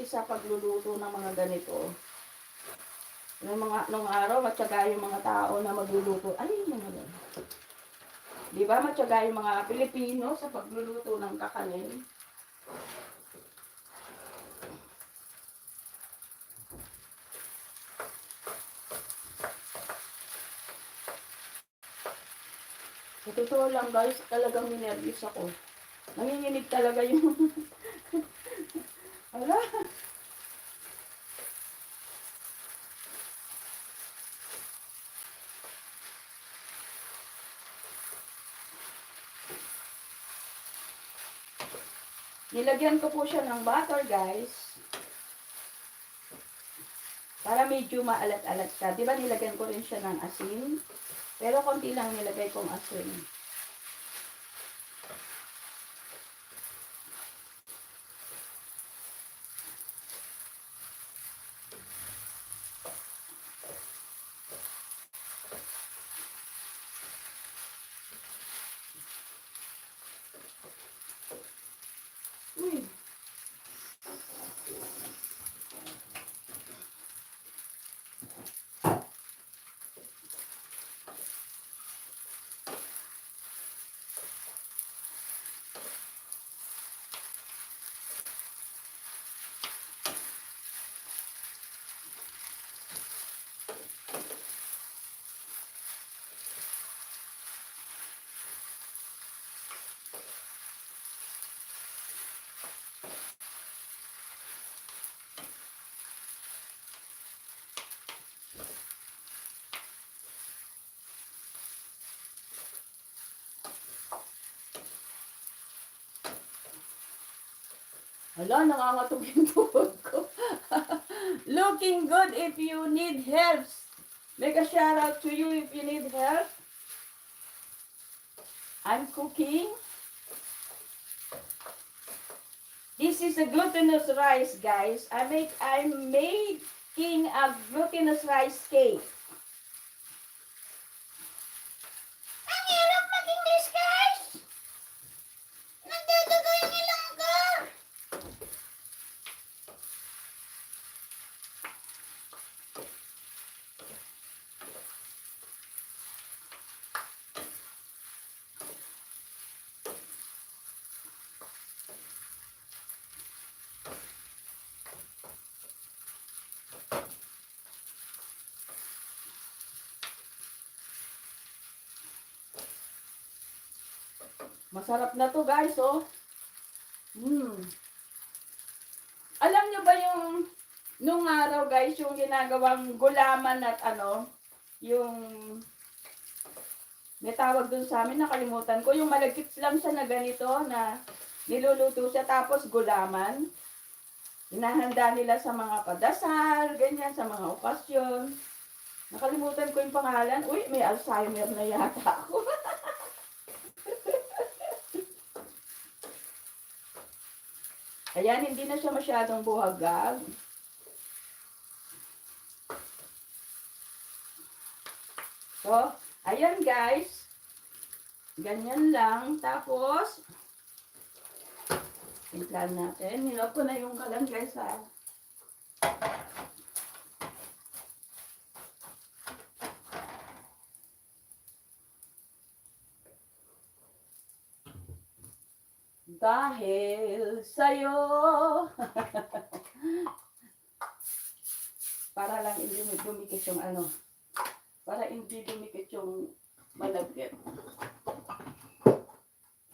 sa pagluluto ng mga ganito. Nung araw, matyaga yung mga tao na magluluto. Ay, mga ganito. Di ba, matyaga yung mga Pilipino sa pagluluto ng kakanin. Sa totoo lang guys, talagang minervous ako. Nanginginig talaga yung... Ala! Nilagyan ko po siya ng butter guys. Para medyo maalat-alat siya. Diba nilagyan ko rin siya ng asin? Pero konti lang nilagay kong asin. Uy! Hala, nangangatog yung tuhod ko. Looking good if you need help. Make a shout out to you if you need help. I'm cooking. This is a glutinous rice, guys. I'm making a glutinous rice cake. Ang hirap mag-English, guys! Nagdudugo yung ilong ko! Masarap na to guys, oh. Alam nyo ba yung nung araw guys, yung ginagawang gulaman at ano, yung may tawag dun sa amin, nakalimutan ko, yung malagkit lang siya na ganito, na niluluto siya tapos gulaman. Hinahanda nila sa mga padasal, ganyan, sa mga okasyon. Nakalimutan ko yung pangalan. Uy, may Alzheimer na yata ako. Ayan, hindi na siya masyadong buhagag. So, ayan guys. Ganyan lang. Tapos, timplan natin. Hinap ko na yung kalan guys ha. Dahil sa'yo. Para lang hindi dumikit yung ano. Para hindi dumikit yung malagkit.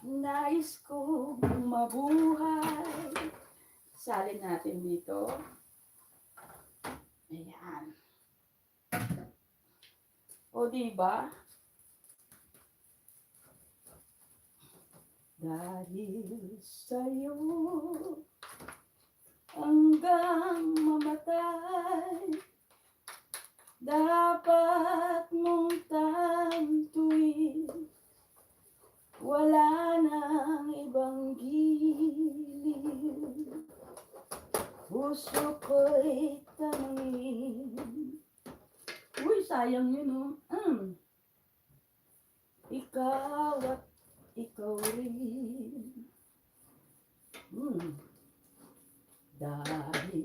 Nais kong mabuhay. Salin natin dito. Ayan. O diba? Dahil sa'yo hanggang mamatay, dapat mong tantuin, wala nang ibang giliw, puso ko'y tanungin. Uy, sayang yun oh. Ikaw at ikaw rin. Dahil